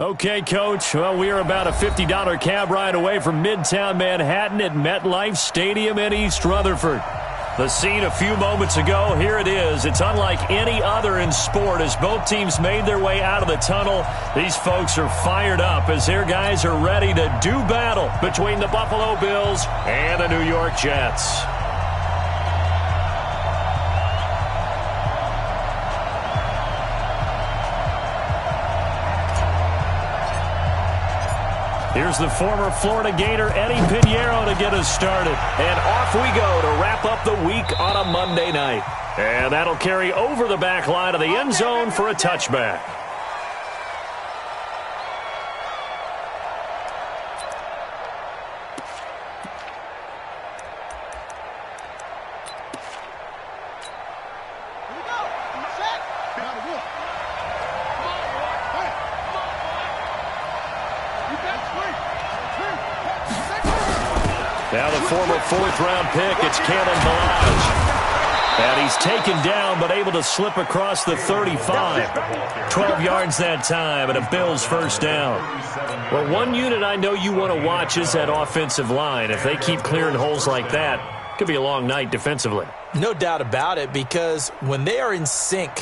Okay, Coach. Well, we are about a $50 cab ride away from Midtown Manhattan at MetLife Stadium in East Rutherford. The scene a few moments ago, here it is. It's unlike any other in sport as both teams made their way out of the tunnel. These folks are fired up as their guys are ready to do battle between the Buffalo Bills and the New York Jets. Here's the former Florida Gator, Eddie Pinheiro, to get us started. And off we go to wrap up the week on a Monday night. And that'll carry over the back line of the end zone for a touchback. Now the former fourth-round pick, it's Cannon Balaj. And he's taken down but able to slip across the 35. 12 yards that time and a Bills first down. Well, one unit I know you want to watch is that offensive line. If they keep clearing holes like that, it could be a long night defensively. No doubt about it, because when they are in sync,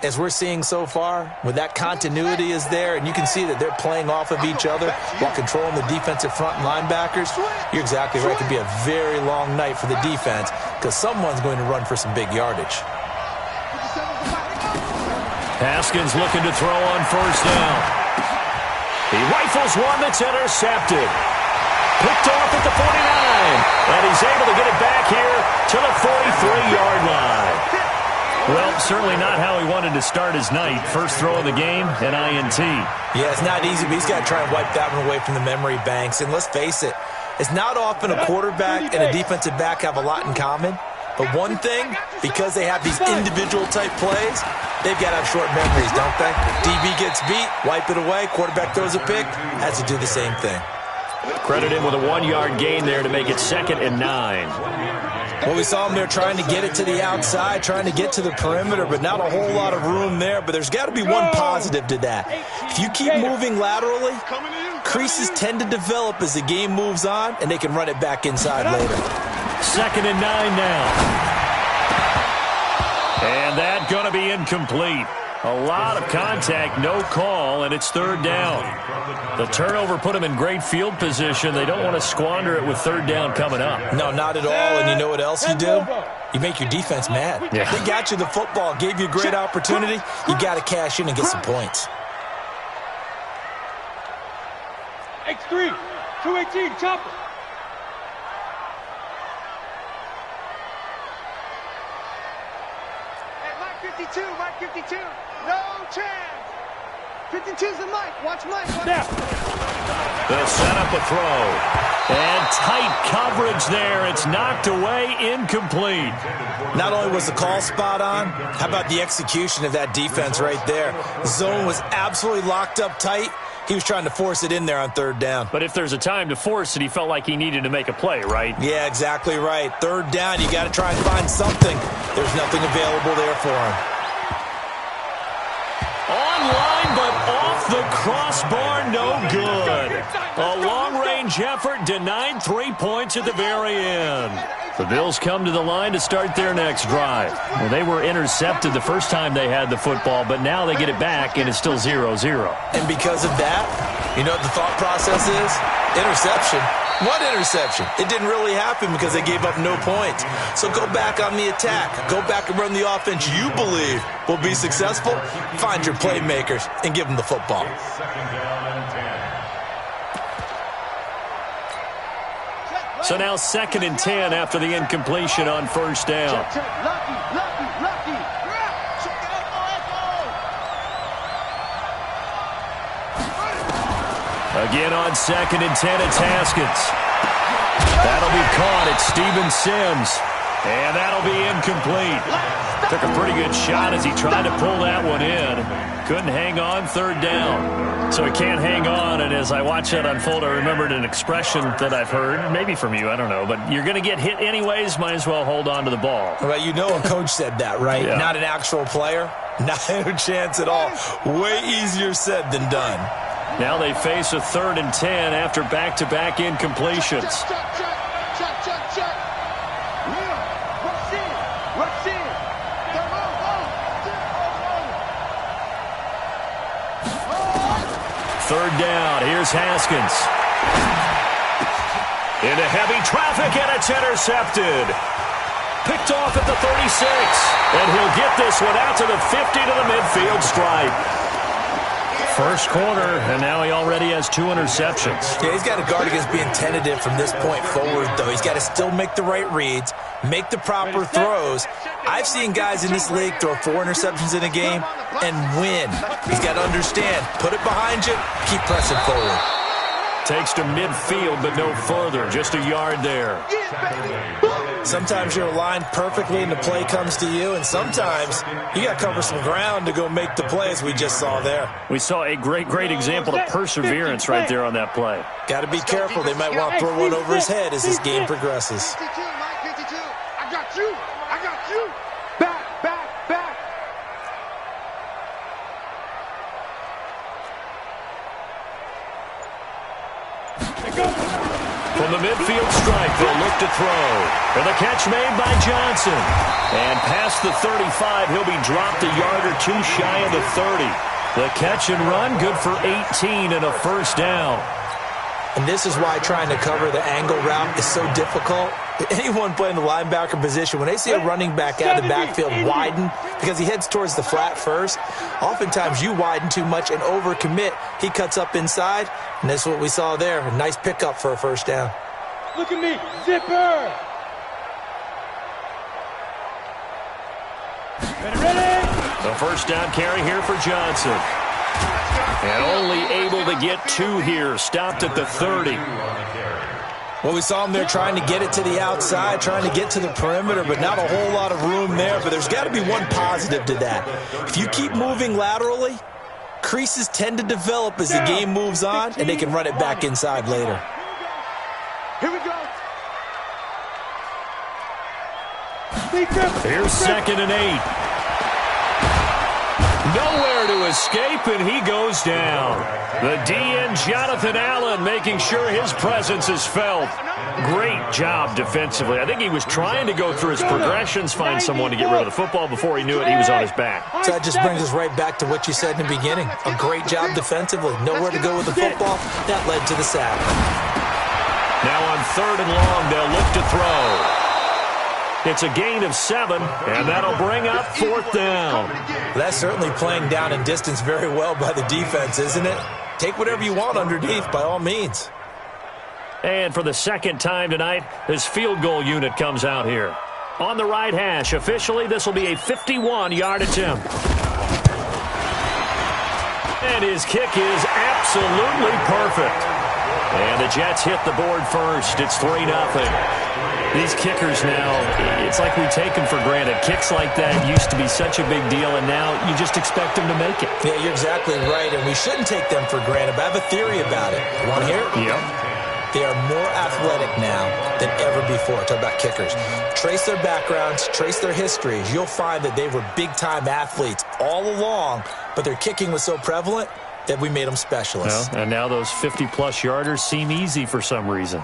as we're seeing so far, when that continuity is there and you can see that they're playing off of each other while controlling the defensive front linebackers, you're exactly right. It could be a very long night for the defense because someone's going to run for some big yardage. Haskins looking to throw on first down. He rifles one that's intercepted. Picked off at the 49, and he's able to get it back here to the 43-yard line. Well, certainly not how he wanted to start his night. First throw of the game, an INT. Yeah, it's not easy, but he's got to try and wipe that one away from the memory banks. And let's face it, it's not often a quarterback and a defensive back have a lot in common. But one thing, because they have these individual-type plays, they've got to have short memories, don't they? DB gets beat, wipe it away, quarterback throws a pick, has to do the same thing. Credit him with a 1-yard gain there to make it 2nd and 9. Well, we saw him there trying to get it to the outside, trying to get to the perimeter, but not a whole lot of room there. But there's got to be one positive to that. If you keep moving laterally, creases tend to develop as the game moves on, and they can run it back inside later. 2nd and 9 now. And that's going to be incomplete. A lot of contact, no call, and it's 3rd down. The turnover put them in great field position. They don't want to squander it with 3rd down coming up. No, not at all. And you know what else you do? You make your defense mad. Yeah. They got you the football, gave you a great opportunity. You got to cash in and get some points. X3, 218, chopper. At Mike 52, Mike 52. No chance. 52's the Mike. Watch Mike. Now, they'll set up a throw. And tight coverage there. It's knocked away, incomplete. Not only was the call spot on, how about the execution of that defense right there? The zone was absolutely locked up tight. He was trying to force it in there on 3rd down. But if there's a time to force it, he felt like he needed to make a play, right? Yeah, exactly right. 3rd down, you got to try and find something. There's nothing available there for him. Online, but off the crossbar, no good. A long-range effort denied 3 points at the very end. The Bills come to the line to start their next drive. Well, they were intercepted the first time they had the football, but now they get it back, and it's still 0-0. And because of that, you know what the thought process is? Interception. What interception? It didn't really happen because they gave up no points. So go back on the attack. Go back and run the offense you believe will be successful. Find your playmakers and give them the football. So now 2nd and 10 after the incompletion on first down. Again on 2nd and 10, it's Haskins. That'll be caught. It's Steven Sims. And that'll be incomplete. Took a pretty good shot as he tried to pull that one in. Couldn't hang on, 3rd down. So he can't hang on, and as I watch that unfold, I remembered an expression that I've heard, maybe from you, I don't know, but you're going to get hit anyways, might as well hold on to the ball. Well, you know a coach said that, right? Yeah. Not an actual player. Not a chance at all. Way easier said than done. Now they face a 3rd and 10 after back-to-back incompletions. Check. Rush in. Third down. Here's Haskins. Into heavy traffic, and it's intercepted. Picked off at the 36. And he'll get this one out to the 50 to the midfield stripe. First quarter, and now he already has 2 interceptions. Yeah, he's got to guard against being tentative from this point forward, though. He's got to still make the right reads, make the proper throws. I've seen guys in this league throw 4 interceptions in a game and win. He's got to understand, put it behind you, keep pressing forward. Takes to midfield, but no further. Just a yard there. Sometimes you're aligned perfectly and the play comes to you, and sometimes you got to cover some ground to go make the play, as we just saw there. We saw a great example of perseverance right there on that play. Got to be careful. They might want to throw one over his head as this game progresses. 52, Mike, 52. I got you. Back. From the midfield stripe, they'll look to throw. And the catch made by Johnson. And past the 35, he'll be dropped a yard or 2 shy of the 30. The catch and run, good for 18 and a first down. And this is why trying to cover the angle route is so difficult. Anyone playing the linebacker position, when they see a running back out of the backfield widen because he heads towards the flat first, oftentimes you widen too much and overcommit. He cuts up inside, and that's what we saw there. A nice pickup for a first down. Look at me, zipper. Ready? The first down carry here for Johnson. And only able to get 2 here. Stopped at the 30. Well, we saw him there trying to get it to the outside, trying to get to the perimeter, but not a whole lot of room there. But there's got to be one positive to that. If you keep moving laterally, creases tend to develop as the game moves on, and they can run it back inside later. Here we go. Here's 2nd and 8. Nowhere to escape, and he goes down. The DN, Jonathan Allen, making sure his presence is felt. Great job defensively. I think he was trying to go through his progressions, find someone to get rid of the football. Before he knew it, he was on his back. So that just brings us right back to what you said in the beginning. A great job defensively. Nowhere to go with the football. That led to the sack. Now on 3rd and long, they'll look to throw. It's a gain of 7, and that'll bring up 4th down. That's certainly playing down in distance very well by the defense, isn't it? Take whatever you want underneath, by all means. And for the 2nd time tonight, his field goal unit comes out here. On the right hash, officially, this will be a 51-yard attempt. And his kick is absolutely perfect. And the Jets hit the board first. It's 3-0. These kickers now, it's like we take them for granted. Kicks like that used to be such a big deal, and now you just expect them to make it. Yeah, you're exactly right, and we shouldn't take them for granted, but I have a theory about it. Want to hear it? Yep. They are more athletic now than ever before. Talk about kickers. Trace their backgrounds, trace their histories. You'll find that they were big-time athletes all along, but their kicking was so prevalent that we made them specialists. Well, and now those 50-plus yarders seem easy for some reason.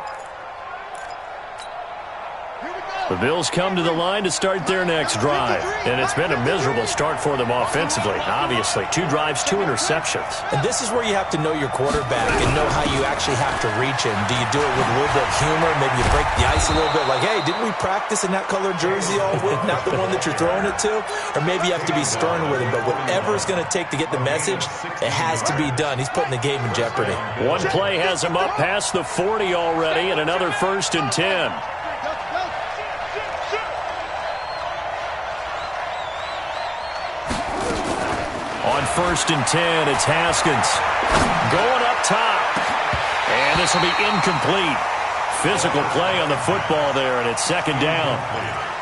The Bills come to the line to start their next drive. And it's been a miserable start for them offensively. Obviously, 2 drives, 2 interceptions. And this is where you have to know your quarterback and know how you actually have to reach him. Do you do it with a little bit of humor? Maybe you break the ice a little bit. Like, hey, didn't we practice in that colored jersey all week? Not the one that you're throwing it to? Or maybe you have to be stern with him. But whatever it's going to take to get the message, it has to be done. He's putting the game in jeopardy. One play has him up past the 40 already, and another 1st and 10. On 1st and 10, it's Haskins. Going up top. And this will be incomplete. Physical play on the football there, and it's 2nd down.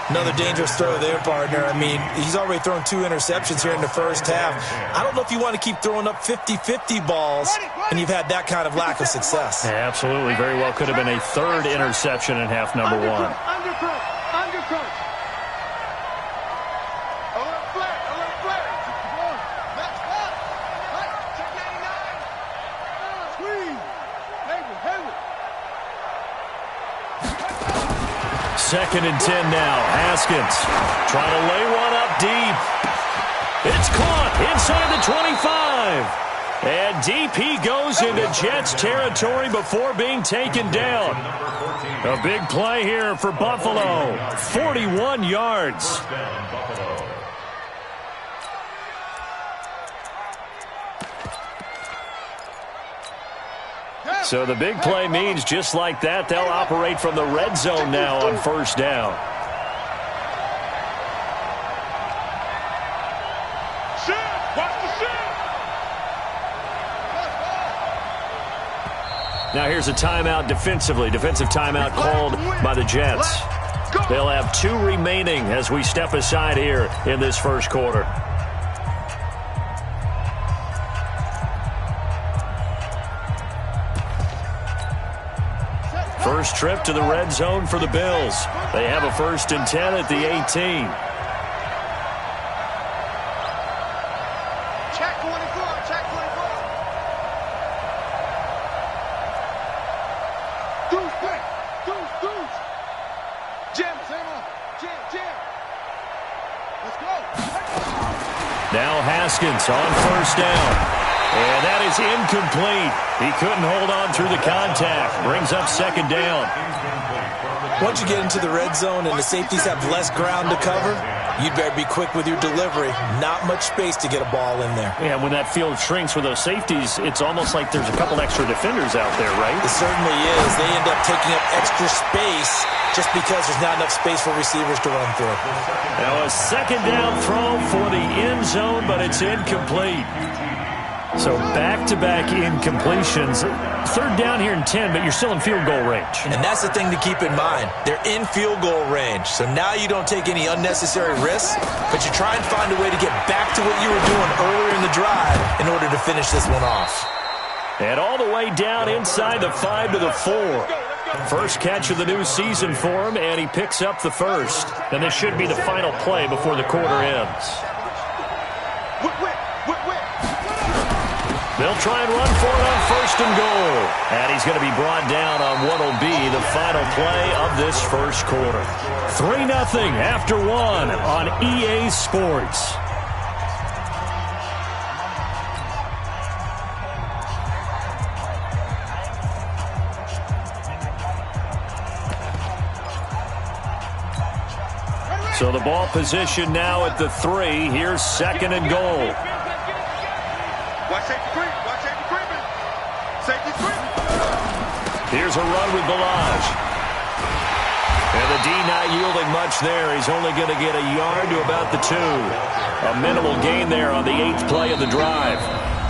Another dangerous throw there, partner. I mean, he's already thrown 2 interceptions here in the first half. I don't know if you want to keep throwing up 50-50 balls, and you've had that kind of lack of success. Yeah, absolutely. Very well could have been a 3rd interception in half number 1. Undercrunch. 2nd and 10 now. Haskins trying to lay one up deep. It's caught inside the 25. And deep he goes into Jets territory before being taken down. A big play here for Buffalo. 41 yards. So the big play means just like that, they'll operate from the red zone now on 1st down. Now here's a timeout defensively. Defensive timeout called by the Jets. They'll have 2 remaining as we step aside here in this 1st quarter. First trip to the red zone for the Bills. They have a 1st and 10 at the 18. Check 24, check 24. Deuce. Jim, Jim. Let's go. Now Haskins on 1st down. And that is incomplete. He couldn't hold on through the contact. Brings up 2nd down. Once you get into the red zone and the safeties have less ground to cover, you'd better be quick with your delivery. Not much space to get a ball in there. Yeah, when that field shrinks with those safeties, it's almost like there's a couple extra defenders out there, right? It certainly is. They end up taking up extra space just because there's not enough space for receivers to run through. Now a 2nd down throw for the end zone, but it's incomplete. So back-to-back incompletions. 3rd down here and 10, but you're still in field goal range. And that's the thing to keep in mind. They're in field goal range. So now you don't take any unnecessary risks, but you try and find a way to get back to what you were doing earlier in the drive in order to finish this one off. And all the way down inside the 5 to the 4. First catch of the new season for him, and he picks up the 1st. And this should be the final play before the quarter ends. They'll try and run for it on 1st and goal. And he's going to be brought down on what will be the final play of this 1st quarter. 3-0 after 1 on EA Sports. So the ball position now at the 3. Here's 2nd and goal. Watch safety creeping. Safety creeping. Here's a run with Balaj. And the D not yielding much there. He's only going to get a yard to about the 2. A minimal gain there on the 8th play of the drive.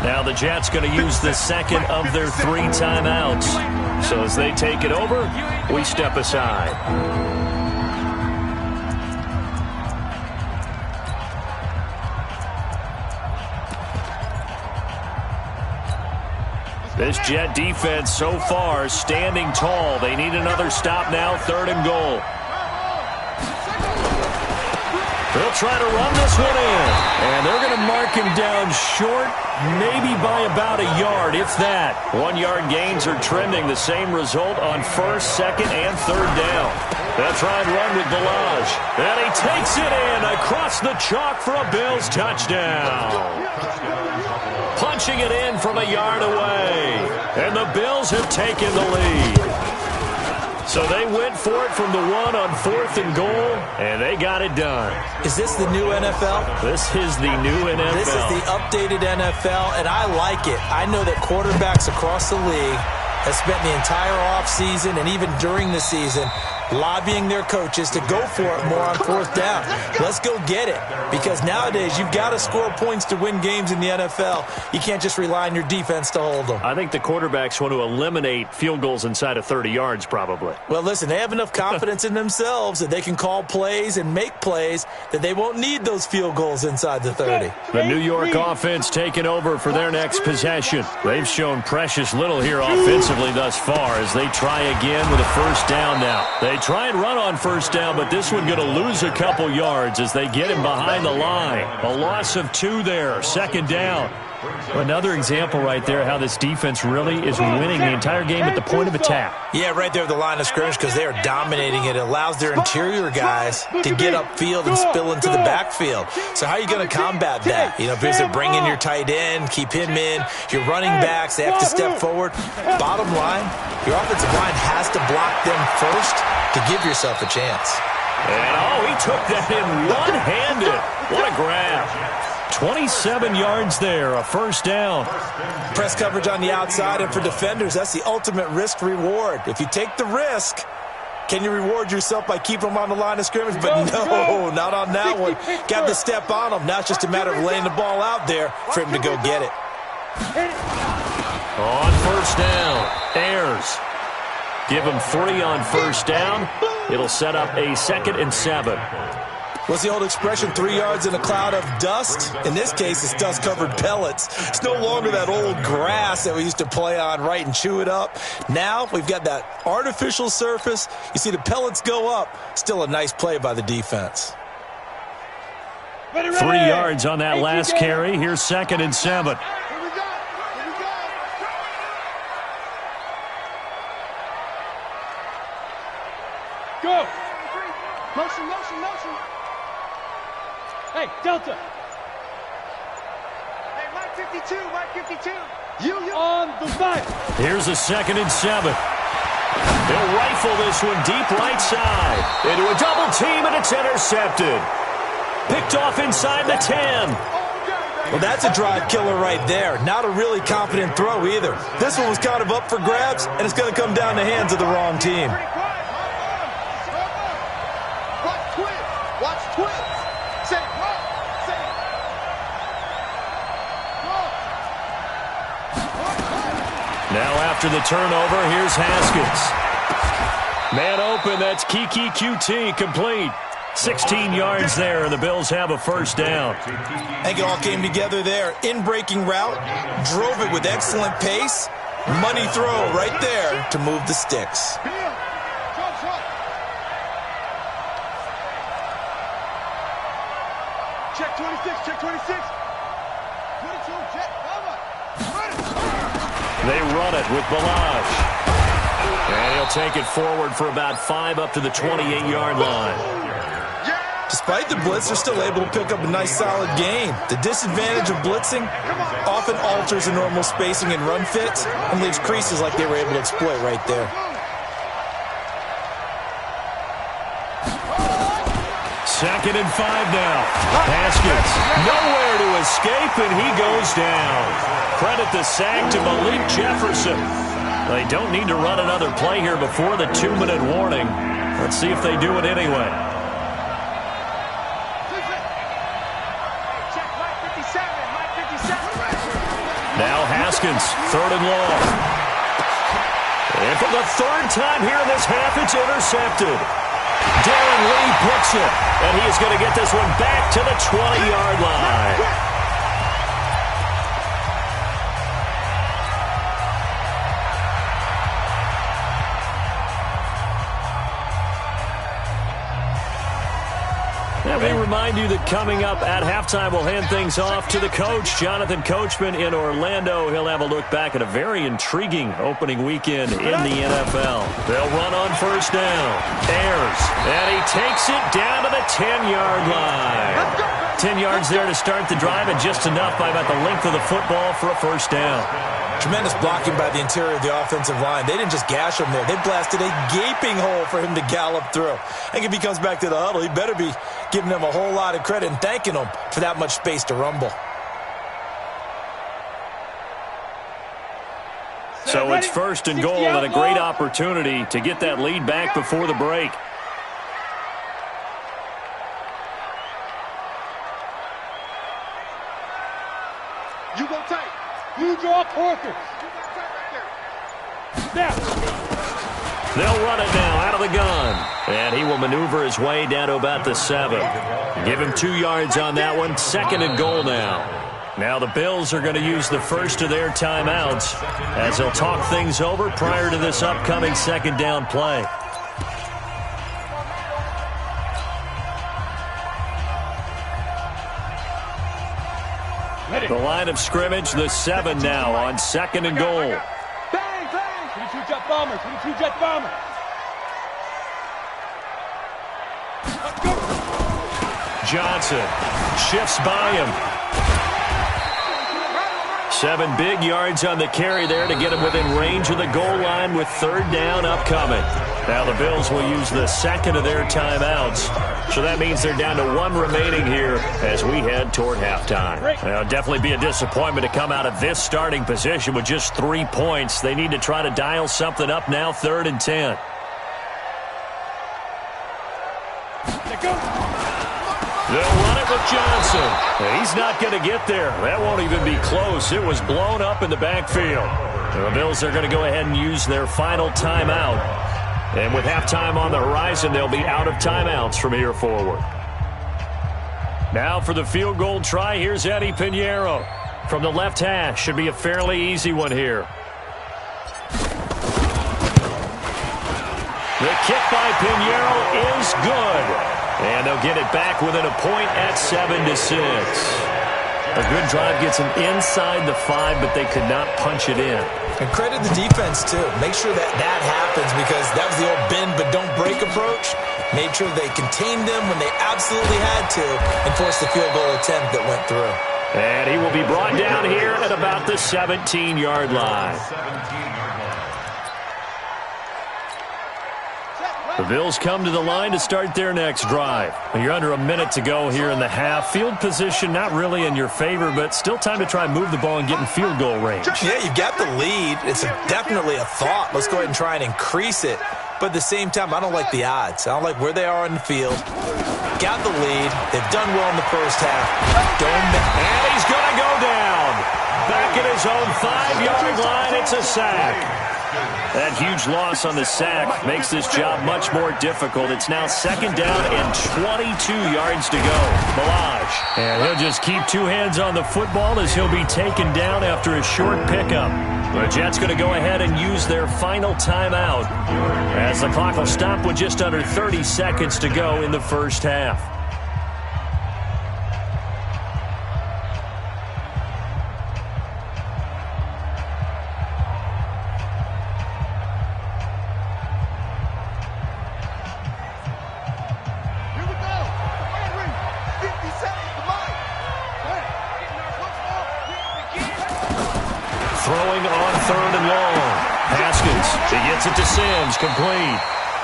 Now the Jets going to use the 2nd of their 3 timeouts. So as they take it over, we step aside. This Jet defense so far standing tall. They need another stop now, 3rd and goal. They'll try to run this one in. And they're going to mark him down short, maybe by about a yard, if that. 1-yard gains are trending. The same result on 1st, 2nd, and 3rd down. They'll try and run with Balaj. And he takes it in across the chalk for a Bills touchdown. Punching it in from a yard away. And the Bills have taken the lead. So they went for it from the 1 on 4th and goal, and they got it done. Is this the new NFL? This is the new NFL. This is the updated NFL, and I like it. I know that quarterbacks across the league have spent the entire offseason and even during the season lobbying their coaches to go for it more on 4th down. Let's go get it. Because nowadays, you've got to score points to win games in the NFL. You can't just rely on your defense to hold them. I think the quarterbacks want to eliminate field goals inside of 30 yards, probably. Well, listen, they have enough confidence in themselves that they can call plays and make plays that they won't need those field goals inside the 30. The New York offense taking over for their next possession. They've shown precious little here offensively thus far as they try again with a 1st down now. They try and run on 1st down, but this one going to lose a couple yards as they get him behind the line. A loss of 2 there, 2nd down. Another example right there how this defense really is winning the entire game at the point of attack. Yeah, right there at the line of scrimmage because they are dominating it. It allows their interior guys to get upfield and spill into the backfield. So how are you going to combat that? You know, because they're bringing your tight end, keep him in. Your running backs, they have to step forward. Bottom line, your offensive line has to block them first to give yourself a chance. And, he took that in one-handed. What a grab. 27 yards there, a first down. Press coverage on the outside, and for defenders, that's the ultimate risk-reward. If you take the risk, can you reward yourself by keeping them on the line of scrimmage? But no, not on that one. Got to step on them. Now it's just a matter of laying the ball out there for him to go get it. On first down, Ayers. Give him 3 on first down. It'll set up a 2nd and 7. What's the old expression, 3 yards in a cloud of dust? In this case, it's dust-covered pellets. It's no longer that old grass that we used to play on, right, and chew it up. Now we've got that artificial surface. You see the pellets go up. Still a nice play by the defense. 3 yards on that last carry. Here's 2nd and 7. Go. Motion, motion, motion. Hey, Delta. Hey, Mike 52, Mike 52. You on the back. Here's a 2nd and 7. They'll rifle this one deep right side. Into a double team, and it's intercepted. Picked off inside the 10. Well, that's a drive killer right there. Not a really confident throw either. This one was kind of up for grabs, and it's going to come down the hands of the wrong team. Watch twins. Say run. Say run. Now after the turnover, here's Haskins. Man open, that's Kiki QT, complete. 16 yards there, and the Bills have a first down. I think it all came together there. In-breaking route, drove it with excellent pace. Money throw right there to move the sticks. Check 26, check 26. 22, check, cover. They run it with Balaj. And he'll take it forward for about 5 up to the 28-yard line. Despite the blitz, they're still able to pick up a nice, solid gain. The disadvantage of blitzing often alters the normal spacing and run fits and leaves creases like they were able to exploit right there. Second and 5 now. Haskins, nowhere to escape, and he goes down. Credit the sack to Malik Jefferson. They don't need to run another play here before the 2-minute warning. Let's see if they do it anyway. Now Haskins, 3rd and long. And for the 3rd time here in this half, it's intercepted. Darren Lee picks it, and he is going to get this one back to the 20-yard line. Let me remind you that coming up at halftime, we'll hand things off to the coach, Jonathan Coachman in Orlando. He'll have a look back at a very intriguing opening weekend in the NFL. They'll run on first down. Ayers, and he takes it down to the 10-yard line. 10 yards there to start the drive, and just enough by about the length of the football for a first down. Tremendous blocking by the interior of the offensive line. They didn't just gash him there. They blasted a gaping hole for him to gallop through. I think if he comes back to the huddle, he better be giving them a whole lot of credit and thanking them for that much space to rumble. So it's 1st and goal and a great opportunity to get that lead back before the break. You go tight. You draw Corker. Now. They'll run it now out of the gun. And he will maneuver his way down to about the 7. Give him 2 yards on that one. 2nd and goal now. Now the Bills are going to use the first of their timeouts as they'll talk things over prior to this upcoming 2nd down play. The line of scrimmage, the 7 now on 2nd and goal. Bang, bang! 22 jet bomber, 22 jet bomber. Johnson shifts by him. 7 big yards on the carry there to get him within range of the goal line with 3rd down upcoming. Now the Bills will use the 2nd of their timeouts. So that means they're down to 1 remaining here as we head toward halftime. Now, definitely be a disappointment to come out of this starting position with just 3 points. They need to try to dial something up now, 3rd and 10. They'll run it with Johnson. He's not going to get there. That won't even be close. It was blown up in the backfield. The Bills are going to go ahead and use their final timeout. And with halftime on the horizon, they'll be out of timeouts from here forward. Now for the field goal try, here's Eddie Pinheiro. From the left hash, should be a fairly easy one here. The kick by Pinheiro is good. And they'll get it back within a point at 7-6. A good drive gets them inside the 5, but they could not punch it in. And credit the defense, too. Make sure that happens because that was the old bend but don't break approach. Made sure they contained them when they absolutely had to and forced the field goal attempt that went through. And he will be brought down here at about the 17-yard line. The Bills come to the line to start their next drive. You're under a minute to go here in the half. Field position not really in your favor, but still time to try and move the ball and get in field goal range. Yeah, you've got the lead. It's definitely a thought. Let's go ahead and try and increase it. But at the same time, I don't like the odds. I don't like where they are on the field. Got the lead. They've done well in the first half. And he's going to go down. Back at his own 5-yard line, it's a sack. That huge loss on the sack makes this job much more difficult. It's now 2nd down and 22 yards to go. Balaj. And he'll just keep 2 hands on the football as he'll be taken down after a short pickup. The Jets going to go ahead and use their final timeout as the clock will stop with just under 30 seconds to go in the first half. Throwing on 3rd and long. Haskins, he gets it to Sims, complete.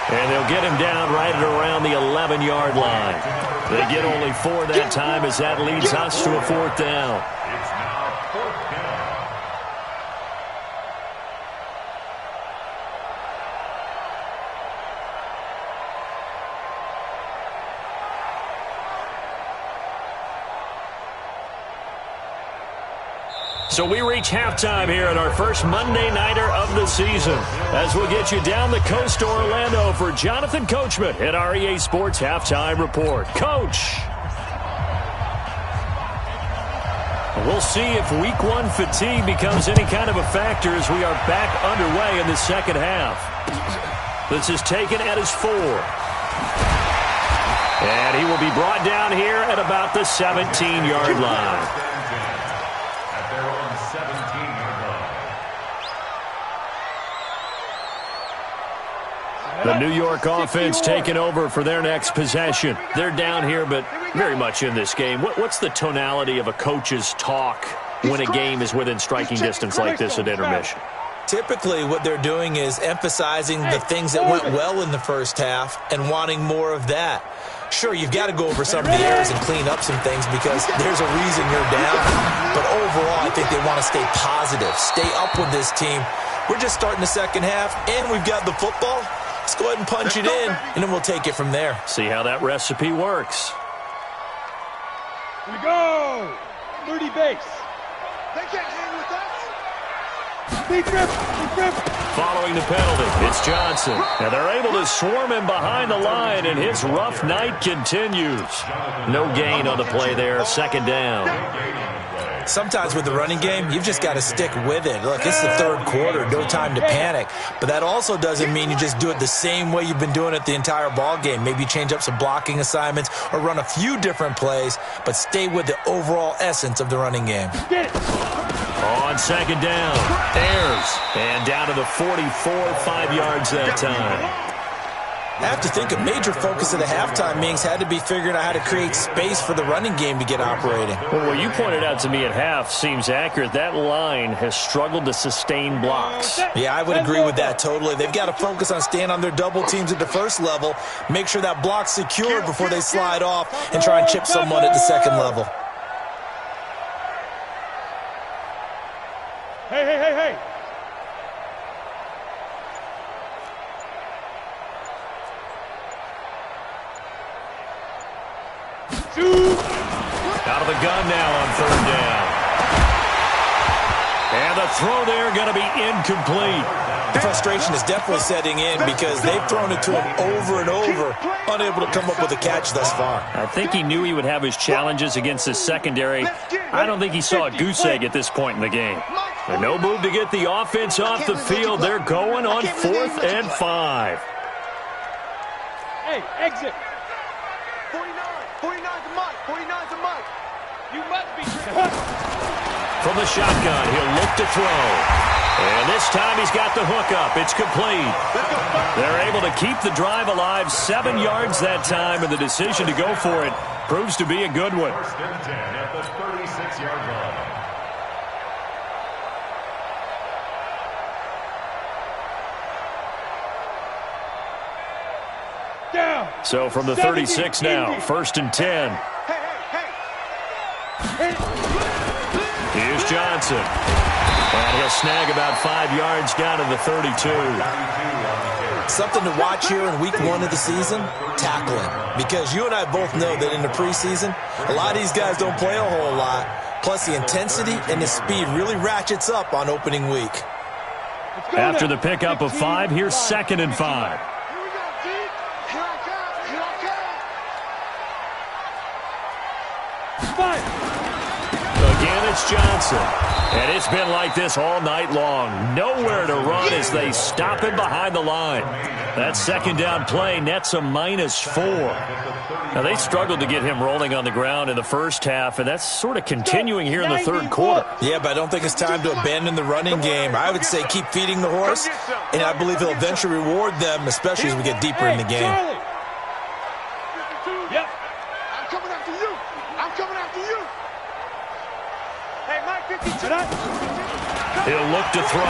And they'll get him down right at around the 11-yard line. They get only 4 that time as that leads us to a 4th down. It's now 4th down. So we reach halftime here at our first Monday Nighter of the season as we'll get you down the coast to Orlando for Jonathan Coachman at our EA Sports Halftime Report. Coach. We'll see if Week 1 fatigue becomes any kind of a factor as we are back underway in the second half. This is taken at his 4. And he will be brought down here at about the 17-yard line. The New York offense taking over for their next possession. They're down here, but very much in this game. What's the tonality of a coach's talk when a game is within striking distance like this at intermission? Typically, what they're doing is emphasizing the things that went well in the first half and wanting more of that. Sure, you've got to go over some of the errors and clean up some things because there's a reason you're down. But overall, I think they want to stay positive, stay up with this team. We're just starting the second half, and we've got the football. Let's go ahead and punch it in, and then we'll take it from there. See how that recipe works. Here we go! 30 base. They can't hang with us. Big rip, big rip. Following the penalty, it's Johnson. And they're able to swarm him behind the line, and his rough night continues. No gain on the play there, 2nd down. Sometimes with the running game, you've just got to stick with it. Look, it's the third quarter, no time to panic. But that also doesn't mean you just do it the same way you've been doing it the entire ball game. Maybe you change up some blocking assignments or run a few different plays, but stay with the overall essence of the running game. On second down, Ayers, and down to the 44, 5 yards that time. I have to think a major focus of the halftime meetings had to be figuring out how to create space for the running game to get operating. Well, what you pointed out to me at half seems accurate. That line has struggled to sustain blocks. Yeah, I would agree with that totally. They've got to focus on staying on their double teams at the first level, make sure that block's secured before they slide off and try and chip someone at the second level. Hey. Out of the gun now on third down. And the throw there going to be incomplete. The frustration is definitely setting in because they've thrown it to him over and over, unable to come up with a catch thus far. I think he knew he would have his challenges against his secondary. I don't think he saw a goose egg at this point in the game. And no move to get the offense off the field. They're going on 4th and 5. Hey, exit. 49's a Mike. You must be. From the shotgun, he'll look to throw. And this time he's got the hook up. It's complete. They're able to keep the drive alive, 7 yards that time, and the decision to go for it proves to be a good one. First and 10 at the 36-yard line. Down. So from the 36 now, 1st and 10. Here's Johnson. And he'll snag about 5 yards down to the 32. Something to watch here in week 1 of the season, tackling. Because you and I both know that in the preseason, a lot of these guys don't play a whole lot. Plus the intensity and the speed really ratchets up on opening week. After the pickup of 5, here's 2nd and 5. Again, it's Johnson. And it's been like this all night long. Nowhere to run as they stop him behind the line. That second down play nets a -4. Now, they struggled to get him rolling on the ground in the first half, and that's sort of continuing here in the third quarter. Yeah, but I don't think it's time to abandon the running game. I would say keep feeding the horse, and I believe he'll eventually reward them, especially as we get deeper in the game. Yep. I'm coming after you. Hey, Mike 52. He'll look to throw.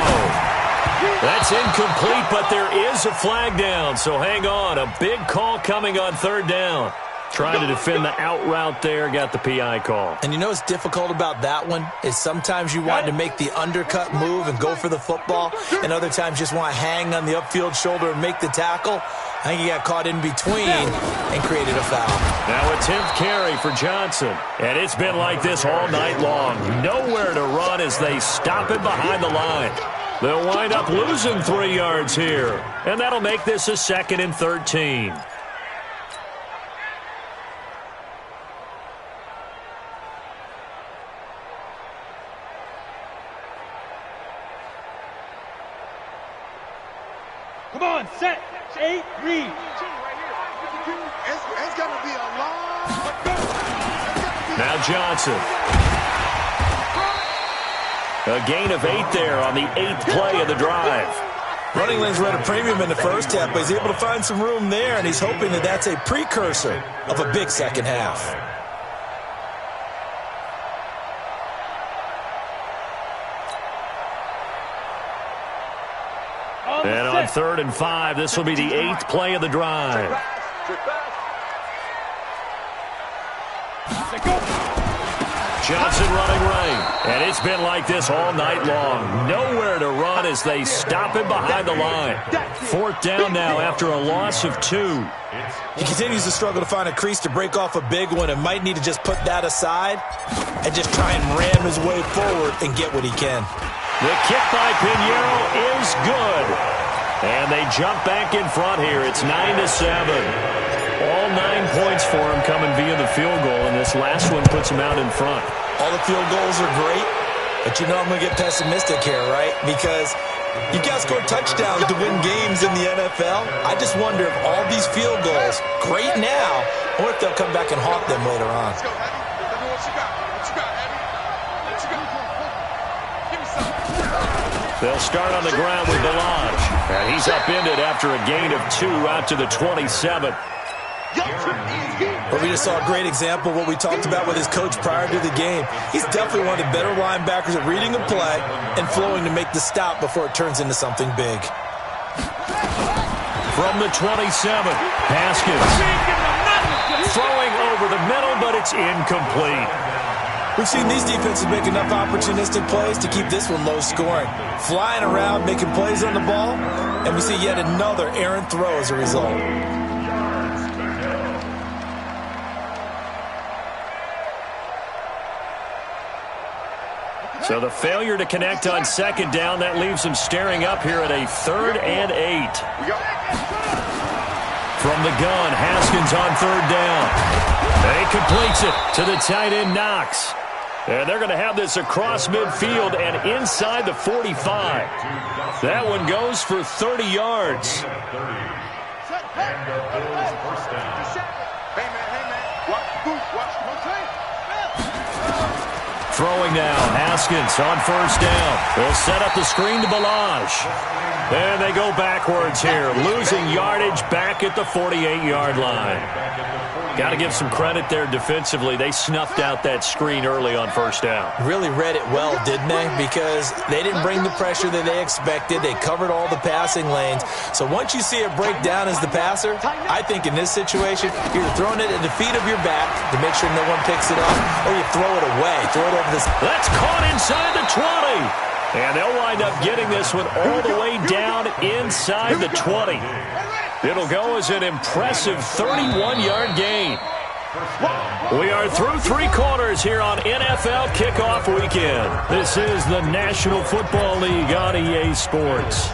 That's incomplete, but there is a flag down, so hang on. A big call coming on third down. Trying to defend the out route there, got the PI call. And you know what's difficult about that one is sometimes you want to make the undercut move and go for the football, and other times just want to hang on the upfield shoulder and make the tackle. I think he got caught in between and created a foul. Now a 10th carry for Johnson. And it's been like this all night long. Nowhere to run as they stop him behind the line. They'll wind up losing 3 yards here. And that'll make this a 2nd and 13. Come on, set. 8, read. It's going to be a long. Now Johnson. A gain of 8 there on the 8th play of the drive. Running lanes were at a premium in the first half, but he's able to find some room there, and he's hoping that that's a precursor of a big second half. And on 3rd and 5, this will be the 8th play of the drive. Johnson running right. And it's been like this all night long. Nowhere to run as they stop him behind the line. 4th down now after a loss of 2. He continues to struggle to find a crease to break off a big one and might need to just put that aside and just try and ram his way forward and get what he can. The kick by Pinheiro is good. And they jump back in front here. It's 9-7. All 9 points for him coming via the field goal, and this last one puts him out in front. All the field goals are great, but you know I'm going to get pessimistic here, right? Because you got to score touchdowns to win games in the NFL. I just wonder if all these field goals, great now, or if they'll come back and haunt them later on. Let's go, Eddie. Tell me what you got. What you got, Eddie? What you got? Give me something. They'll start on the ground with Belange. And he's upended after a gain of 2 out to the 27. But we just saw a great example of what we talked about with his coach prior to the game. He's definitely one of the better linebackers at reading a play and flowing to make the stop before it turns into something big. From the 27, Haskins. Throwing over the middle, but it's incomplete. We've seen these defenses make enough opportunistic plays to keep this one low scoring. Flying around, making plays on the ball, and we see yet another errant throw as a result. So the failure to connect on second down, that leaves him staring up here at a 3rd and 8. From the gun, Haskins on 3rd down. And he completes it to the tight end, Knox. And they're going to have this across midfield and inside the 45. That one goes for 30 yards. Throwing now, Haskins on 1st down. They'll set up the screen to Belange. And they go backwards here, losing yardage back at the 48-yard line. Got to give some credit there defensively. They snuffed out that screen early on 1st down. Really read it well, didn't they? Because they didn't bring the pressure that they expected. They covered all the passing lanes. So once you see it break down as the passer, I think in this situation, you're throwing it at the feet of your back to make sure no one picks it up, or you throw it away. Throw it over this. That's caught inside the 20. And they'll wind up getting this one all the way down inside the 20. It'll go as an impressive 31-yard gain. We are through 3 quarters here on NFL Kickoff Weekend. This is the National Football League on EA Sports.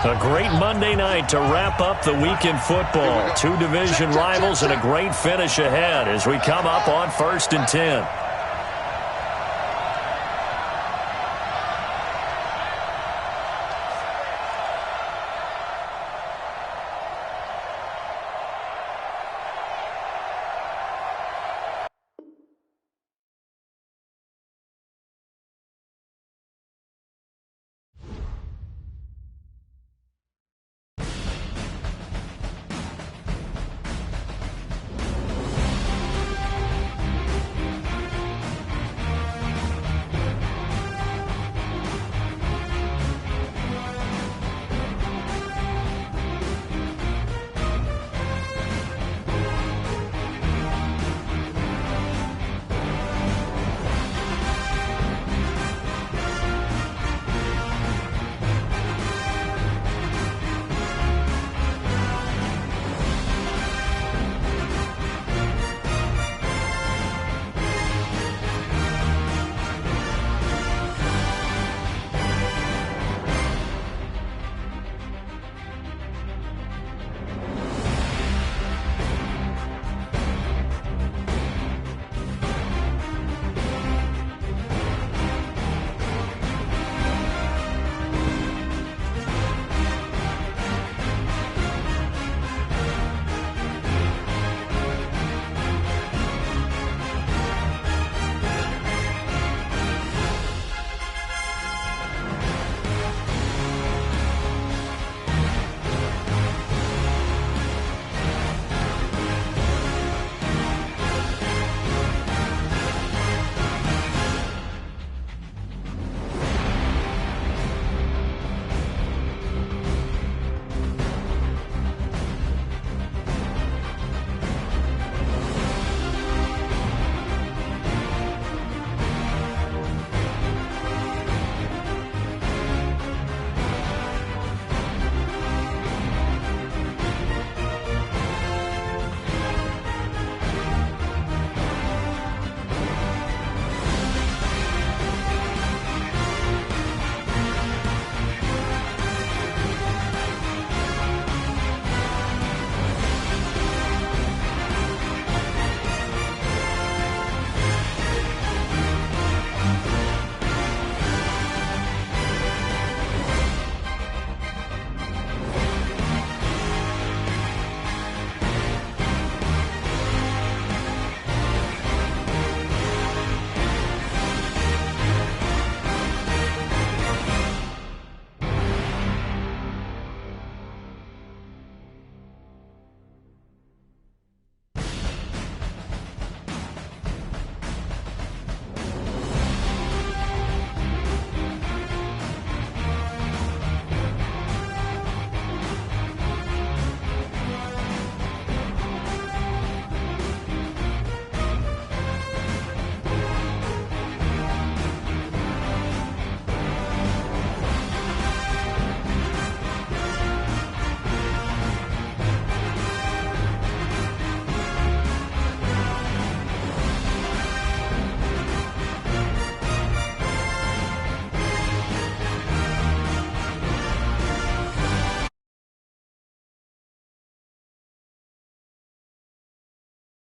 A great Monday night to wrap up the week in football. 2 division rivals and a great finish ahead as we come up on 1st and 10.